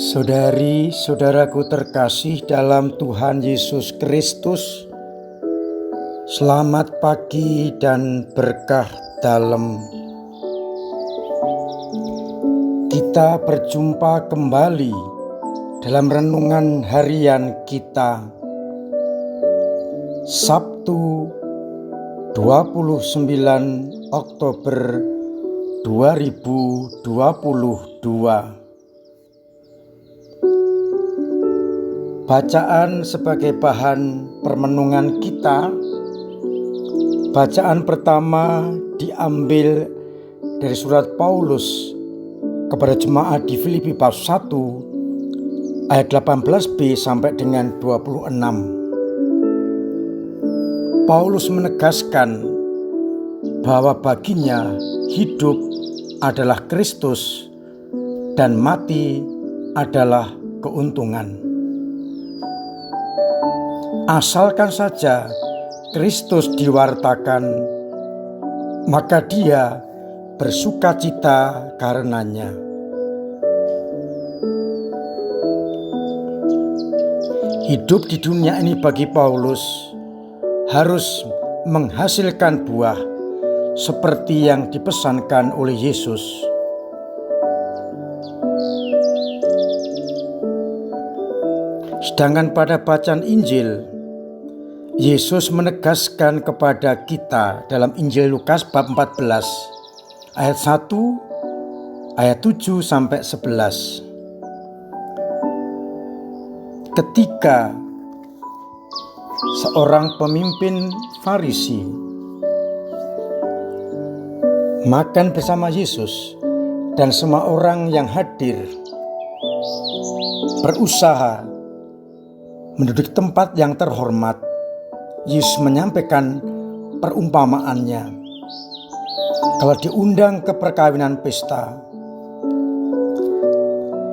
Saudari-saudaraku terkasih dalam Tuhan Yesus Kristus, selamat pagi dan berkah dalam. Kita berjumpa kembali dalam renungan harian kita, Sabtu 29 Oktober 2022. Bacaan sebagai bahan permenungan kita. Bacaan pertama diambil dari surat Paulus kepada jemaat di Filipi bab 1 ayat 18b sampai dengan 26. Paulus menegaskan bahwa baginya hidup adalah Kristus dan mati adalah keuntungan. Asalkan saja Kristus diwartakan, maka dia bersukacita karenanya. Hidup di dunia ini bagi Paulus harus menghasilkan buah seperti yang dipesankan oleh Yesus. Sedangkan pada bacaan Injil, Yesus menegaskan kepada kita dalam Injil Lukas bab 14 ayat 1 ayat 7 sampai 11. Ketika seorang pemimpin Farisi makan bersama Yesus dan semua orang yang hadir berusaha menduduki tempat yang terhormat, Yesus menyampaikan perumpamaannya. Kalau diundang ke perkawinan pesta,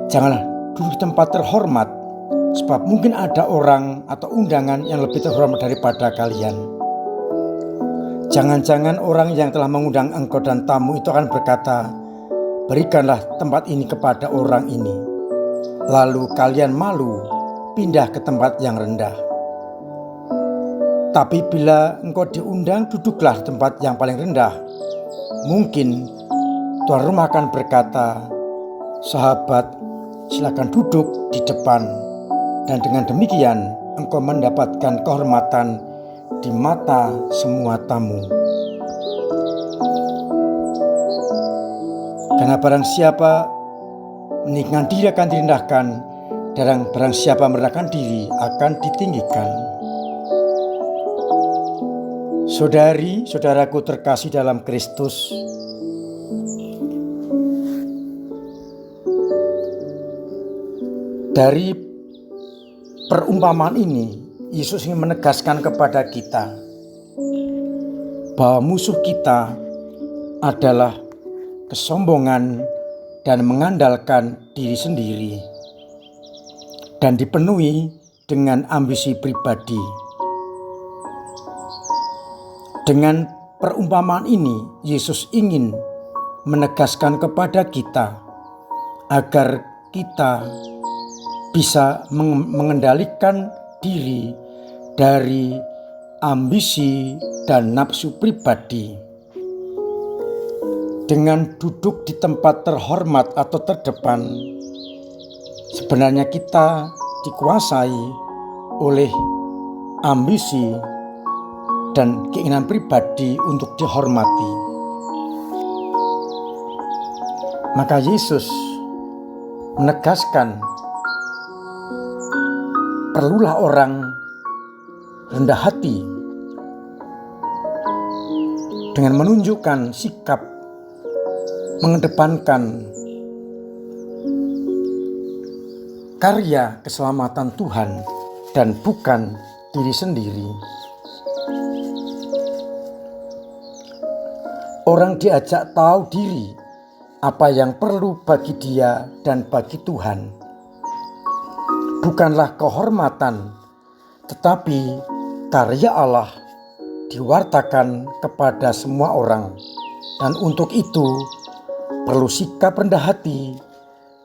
janganlah duduk di tempat terhormat, sebab mungkin ada orang atau undangan yang lebih terhormat daripada kalian. Jangan-jangan orang yang telah mengundang engkau dan tamu itu akan berkata, berikanlah tempat ini kepada orang ini. Lalu kalian malu pindah ke tempat yang rendah. Tapi bila engkau diundang, duduklah di tempat yang paling rendah. Mungkin tuan rumah akan berkata, sahabat, silakan duduk di depan. Dan dengan demikian engkau mendapatkan kehormatan di mata semua tamu. Karena barang siapa meninggikan diri akan direndahkan, dan barang siapa merendahkan diri akan ditinggikan. Saudari-saudaraku terkasih dalam Kristus, dari perumpamaan ini Yesus ingin menegaskan kepada kita bahwa musuh kita adalah kesombongan dan mengandalkan diri sendiri, dan dipenuhi dengan ambisi pribadi. Dengan perumpamaan ini, Yesus ingin menegaskan kepada kita agar kita bisa mengendalikan diri dari ambisi dan nafsu pribadi. Dengan duduk di tempat terhormat atau terdepan, sebenarnya kita dikuasai oleh ambisi dan keinginan pribadi untuk dihormati. Maka Yesus menegaskan, perlulah orang rendah hati dengan menunjukkan sikap mengedepankan karya keselamatan Tuhan dan bukan diri sendiri. Orang diajak tahu diri apa yang perlu bagi dia dan bagi Tuhan. Bukanlah kehormatan, tetapi karya Allah diwartakan kepada semua orang. Dan untuk itu perlu sikap rendah hati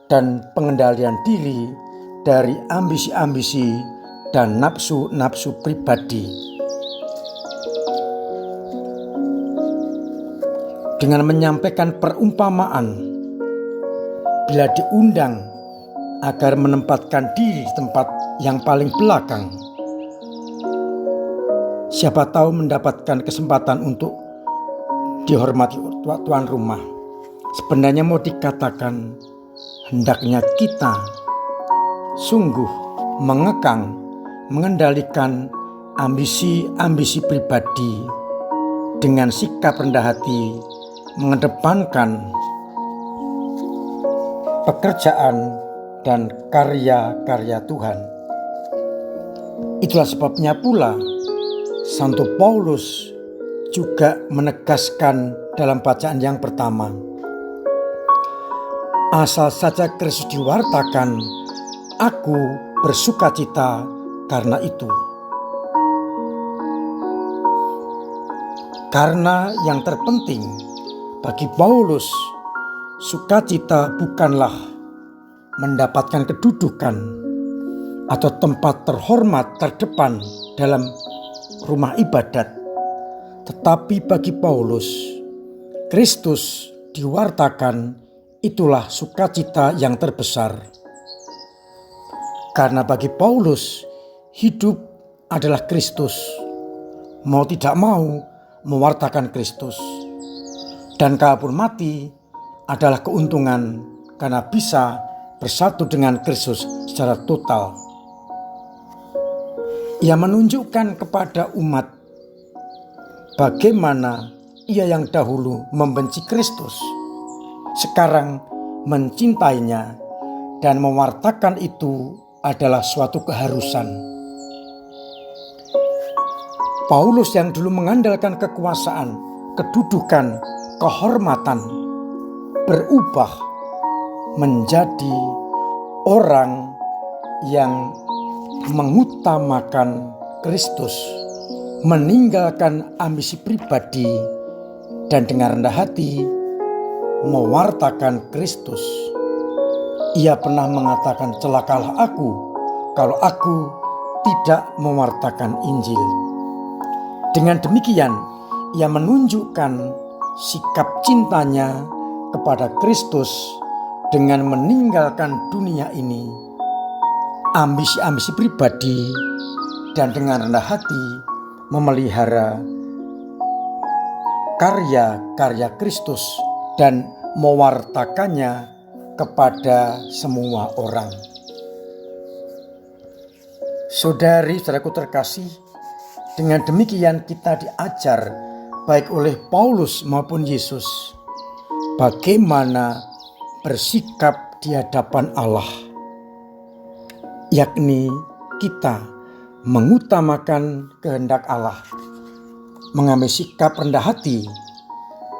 dan pengendalian diri dari ambisi-ambisi dan nafsu-nafsu pribadi. Dengan menyampaikan perumpamaan, bila diundang agar menempatkan diri di tempat yang paling belakang, siapa tahu mendapatkan kesempatan untuk dihormati tuan rumah. Sebenarnya mau dikatakan, hendaknya kita sungguh mengekang, mengendalikan ambisi-ambisi pribadi dengan sikap rendah hati, mengedepankan pekerjaan dan karya-karya Tuhan. Itulah sebabnya pula Santo Paulus juga menegaskan dalam bacaan yang pertama, asal saja Kristus diwartakan, aku bersukacita karena itu. Karena yang terpenting bagi Paulus, sukacita bukanlah mendapatkan kedudukan atau tempat terhormat terdepan dalam rumah ibadat, tetapi bagi Paulus, Kristus diwartakan itulah sukacita yang terbesar. Karena bagi Paulus, hidup adalah Kristus, mau tidak mau mewartakan Kristus. Dan kalaupun mati adalah keuntungan karena bisa bersatu dengan Kristus secara total. Ia menunjukkan kepada umat bagaimana ia yang dahulu membenci Kristus, sekarang mencintainya, dan mewartakan itu adalah suatu keharusan. Paulus yang dulu mengandalkan kekuasaan, kedudukan, kehormatan, berubah menjadi orang yang mengutamakan Kristus, meninggalkan ambisi pribadi, dan dengan rendah hati mewartakan Kristus. Ia pernah mengatakan, celakalah aku kalau aku tidak mewartakan Injil. Dengan demikian, ia menunjukkan sikap cintanya kepada Kristus dengan meninggalkan dunia ini, ambisi-ambisi pribadi, dan dengan rendah hati memelihara karya-karya Kristus dan mewartakannya kepada semua orang. Saudari-saudaraku terkasih, dengan demikian kita diajar baik oleh Paulus maupun Yesus bagaimana bersikap di hadapan Allah, yakni kita mengutamakan kehendak Allah, mengambil sikap rendah hati,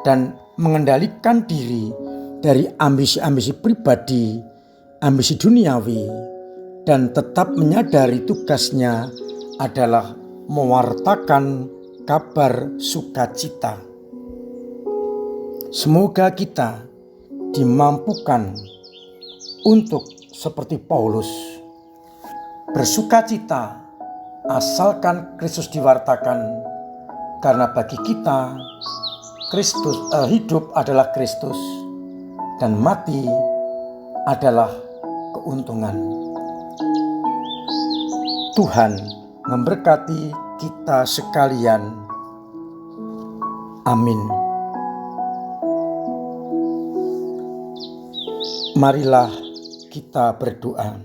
dan mengendalikan diri dari ambisi-ambisi pribadi, ambisi duniawi, dan tetap menyadari tugasnya adalah mewartakan kabar sukacita. Semoga kita dimampukan untuk seperti Paulus, bersukacita asalkan Kristus diwartakan, karena bagi kita Kristus hidup adalah Kristus dan mati adalah keuntungan. Tuhan memberkati kita sekalian. Amin. Marilah kita berdoa.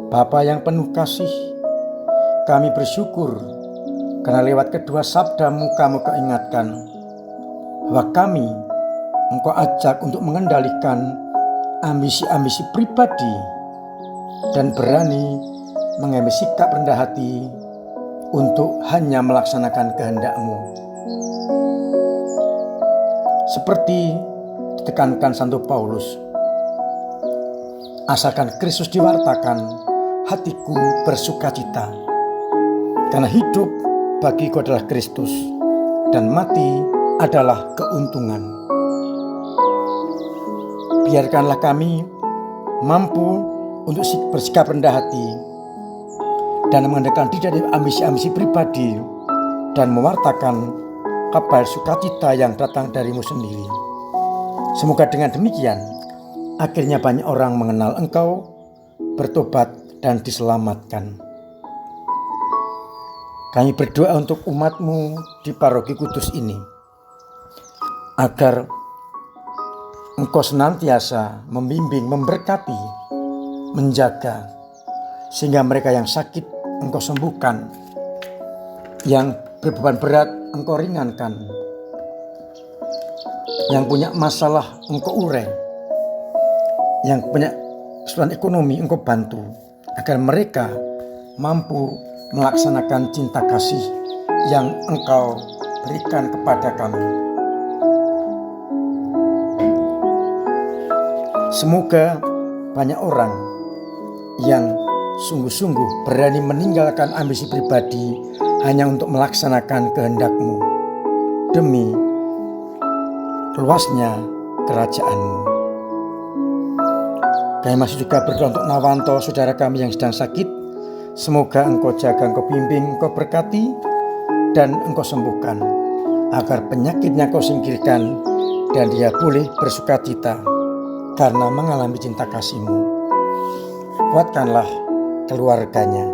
Bapa yang penuh kasih, kami bersyukur karena lewat kedua sabda-Mu Kamu keingatkan bahwa kami Engkau ajak untuk mengendalikan ambisi-ambisi pribadi dan berani mengambil sikap rendah hati untuk hanya melaksanakan kehendak-Mu. Seperti ditekankan Santo Paulus, asalkan Kristus diwartakan, hatiku bersukacita, karena hidup bagiku adalah Kristus dan mati adalah keuntungan. biarkanlah kami mampu untuk bersikap rendah hati dan mengandalkan diri dari ambisi-ambisi pribadi dan mewartakan kabar sukacita yang datang darimu sendiri. Semoga dengan demikian akhirnya banyak orang mengenal Engkau, bertobat dan diselamatkan. Kami berdoa untuk umat-Mu di Paroki Kudus ini, agar Engkau senantiasa membimbing, memberkati, menjaga, sehingga mereka yang sakit Engkau sembuhkan, yang berbeban berat Engkau ringankan, yang punya masalah Engkau urai, yang punya kesulitan ekonomi Engkau bantu, agar mereka mampu melaksanakan cinta kasih yang Engkau berikan kepada kami. Semoga banyak orang yang sungguh-sungguh berani meninggalkan ambisi pribadi hanya untuk melaksanakan kehendak-Mu demi luasnya kerajaan-Mu. Kami masih juga berdoa untuk Nawanto, saudara kami yang sedang sakit. Semoga Engkau jaga, Engkau bimbing, Engkau berkati, dan Engkau sembuhkan, agar penyakitnya Engkau singkirkan, dan dia boleh bersukacita karena mengalami cinta kasih-Mu. Kuatkanlah keluarganya,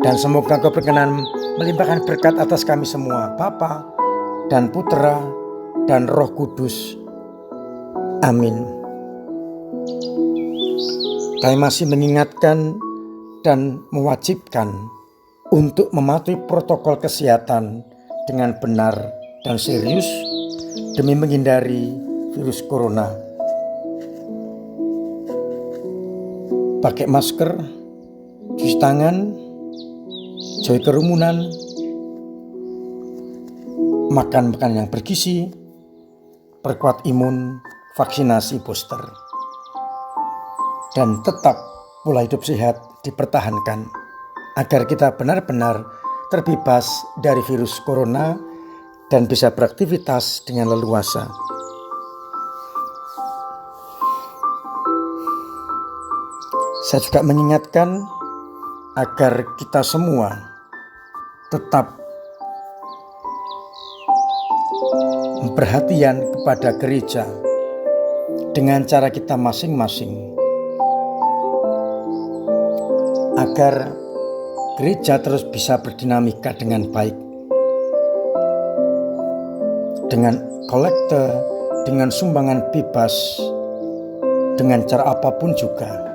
dan semoga Engkau berkenan melimpahkan berkat atas kami semua, Bapa dan Putra dan Roh Kudus. Amin. Kami masih mengingatkan dan mewajibkan untuk mematuhi protokol kesehatan dengan benar dan serius demi menghindari virus corona. Pakai masker, cuci tangan, jauhi kerumunan, makan makanan yang bergizi, perkuat imun, vaksinasi booster, dan tetap pola hidup sehat dipertahankan agar kita benar-benar terbebas dari virus corona dan bisa beraktivitas dengan leluasa. Saya juga mengingatkan agar kita semua tetap perhatian kepada gereja dengan cara kita masing-masing, agar gereja terus bisa berdinamika dengan baik, dengan kolekte, dengan sumbangan bebas, dengan cara apapun juga.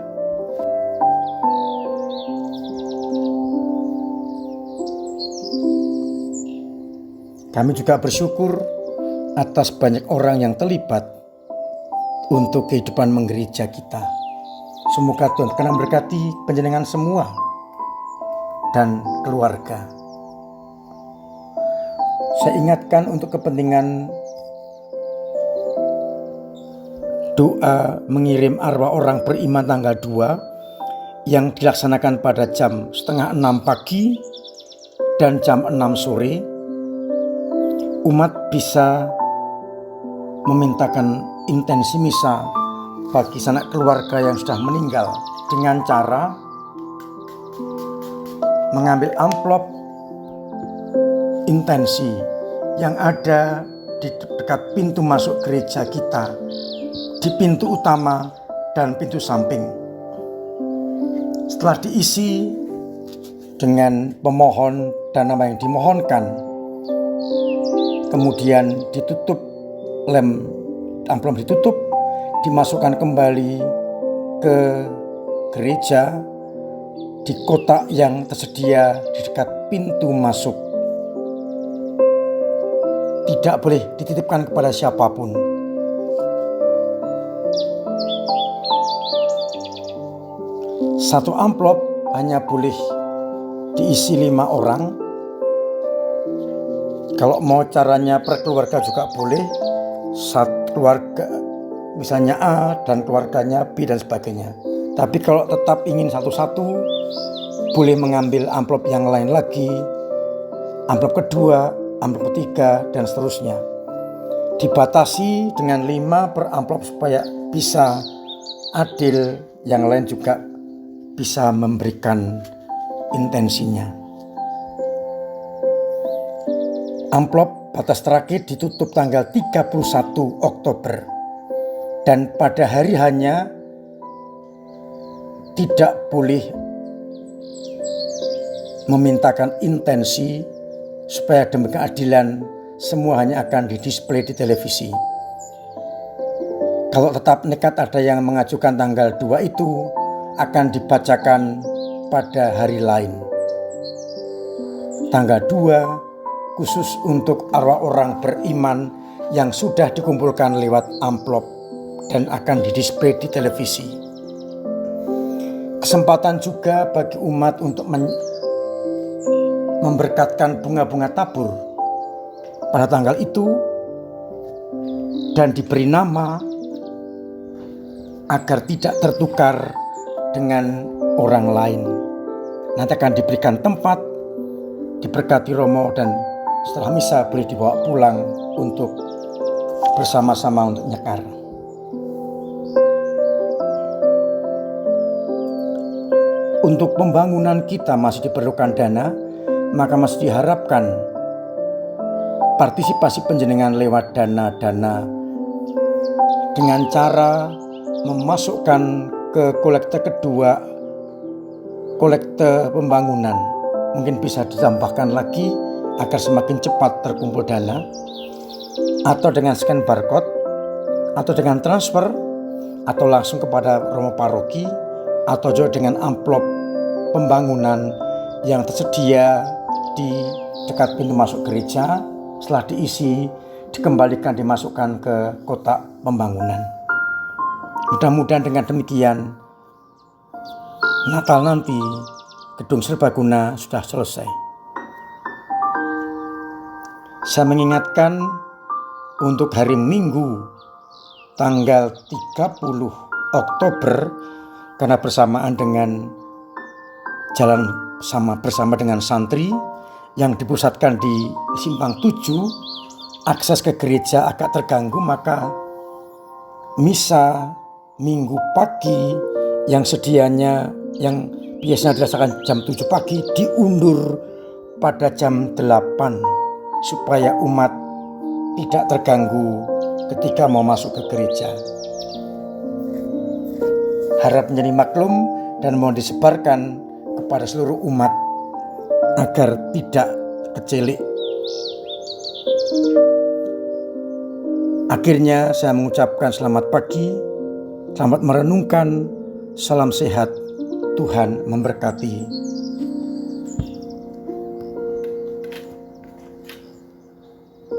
Kami juga bersyukur atas banyak orang yang terlibat untuk kehidupan menggereja kita. Semoga Tuhan berkenan berkati panjenengan semua dan keluarga. Saya ingatkan untuk kepentingan doa mengirim arwah orang beriman tanggal 2 yang dilaksanakan pada jam 5:30 pagi dan jam 6 sore. Umat bisa memintakan intensi misa bagi sanak keluarga yang sudah meninggal dengan cara mengambil amplop intensi yang ada di dekat pintu masuk gereja kita, di pintu utama dan pintu samping. Setelah diisi dengan pemohon dan nama yang dimohonkan, kemudian ditutup, lem amplop ditutup, dimasukkan kembali ke gereja di kotak yang tersedia di dekat pintu masuk. Tidak boleh dititipkan kepada siapapun. Satu amplop hanya boleh diisi 5 orang. Kalau mau caranya per keluarga juga boleh. Satu keluarga misalnya A dan keluarganya B dan sebagainya. Tapi kalau tetap ingin satu-satu, boleh mengambil amplop yang lain lagi, amplop kedua, amplop ketiga, dan seterusnya. dibatasi dengan 5 per amplop supaya bisa adil, yang lain juga bisa memberikan intensinya. Amplop batas terakhir ditutup tanggal 31 Oktober dan pada hari hanya tidak boleh memintakan intensi supaya demi keadilan semua hanya akan didisplay di televisi. Kalau tetap nekat ada yang mengajukan tanggal 2 itu akan dibacakan pada hari lain. Tanggal 2 khusus untuk arwah orang beriman yang sudah dikumpulkan lewat amplop dan akan didisplay di televisi. Kesempatan juga bagi umat untuk memberkatkan bunga-bunga tabur pada tanggal itu dan diberi nama agar tidak tertukar dengan orang lain. Nanti akan diberikan tempat, diberkati Romo, dan setelah misa boleh dibawa pulang untuk bersama-sama untuk nyekar. Untuk pembangunan kita masih diperlukan dana, maka masih diharapkan partisipasi panjenengan lewat dana-dana dengan cara memasukkan ke kolekte kedua, kolekte pembangunan. Mungkin bisa ditambahkan lagi agar semakin cepat terkumpul dana, atau dengan scan barcode, atau dengan transfer, atau langsung kepada Romo Paroki, atau juga dengan amplop pembangunan yang tersedia di dekat pintu masuk gereja. Setelah diisi, dikembalikan, dimasukkan ke kotak pembangunan. Mudah-mudahan dengan demikian Natal nanti gedung serbaguna sudah selesai. Saya mengingatkan untuk hari Minggu tanggal 30 Oktober karena bersamaan dengan jalan bersama dengan santri yang dipusatkan di Simpang 7, akses ke gereja agak terganggu, maka misa Minggu pagi yang biasanya dirasakan jam 7 pagi diundur pada jam 8 supaya umat tidak terganggu ketika mau masuk ke gereja. Harap menjadi maklum dan mohon disebarkan kepada seluruh umat agar tidak kecelik. Akhirnya saya mengucapkan selamat pagi, selamat merenungkan, salam sehat, Tuhan memberkati.